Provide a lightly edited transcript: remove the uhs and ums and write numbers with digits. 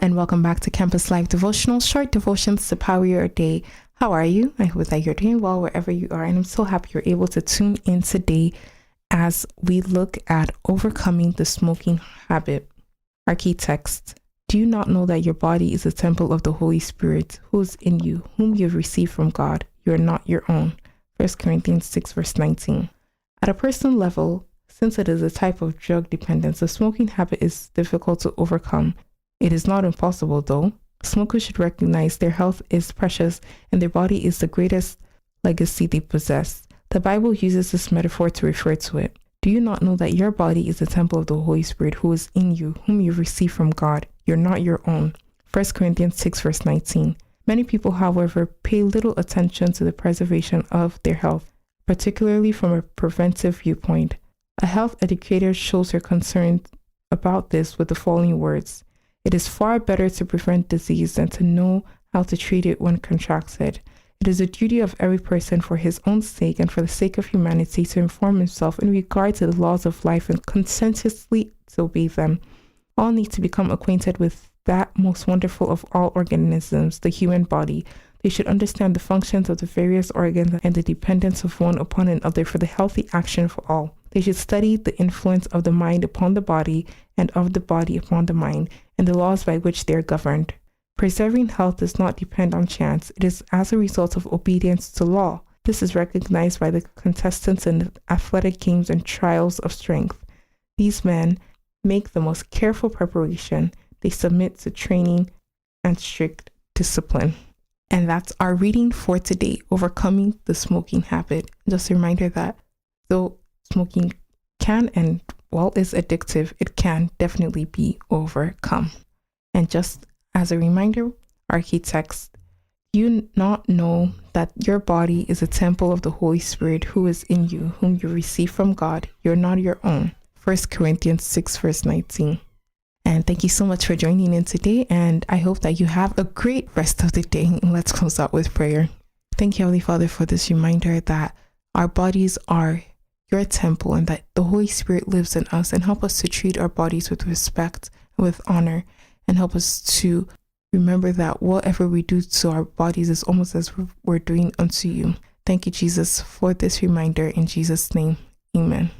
and welcome back to Campus Life Devotional, short devotions to power your day. How are you? I hope that you're doing well wherever you are, and I'm so happy you're able to tune in today as we look at overcoming the smoking habit. Our key text: do you not know that your body is a temple of the Holy Spirit who is in you, whom you have received from God? You are not your own. 1 Corinthians 6 verse 19. At a personal level, since it is a type of drug dependence, the smoking habit is difficult to overcome. It is not impossible though. Smokers should recognize their health is precious and their body is the greatest legacy they possess. The Bible uses this metaphor to refer to it. Do you not know that your body is the temple of the Holy Spirit who is in you, whom you received from God? You're not your own. 1 Corinthians 6 verse 19. Many people, however, pay little attention to the preservation of their health, particularly from a preventive viewpoint. A health educator shows her concern about this with the following words: it is far better to prevent disease than to know how to treat it when contracted. It is a duty of every person for his own sake and for the sake of humanity to inform himself in regard to the laws of life and conscientiously to obey them. All need to become acquainted with that most wonderful of all organisms, the human body. They should understand the functions of the various organs and the dependence of one upon another for the healthy action of all. They should study the influence of the mind upon the body and of the body upon the mind and the laws by which they are governed. Preserving health does not depend on chance. It is as a result of obedience to law. This is recognized by the contestants in athletic games and trials of strength. These men make the most careful preparation. They submit to training and strict discipline. And that's our reading for today, overcoming the smoking habit. Just a reminder that though smoking can and is addictive, it can definitely be overcome. And just as a reminder, our key text: do you not know that your body is a temple of the Holy Spirit who is in you, whom you received from God? You're not your own. 1 Corinthians 6 verse 19. And thank you so much for joining in today, and I hope that you have a great rest of the day. Let's close out with prayer. Thank you, Heavenly Father, for this reminder that our bodies are your temple and that the Holy Spirit lives in us, and help us to treat our bodies with respect and with honor, and help us to remember that whatever we do to our bodies is almost as we're doing unto you. Thank you, Jesus, for this reminder. In Jesus' name, amen.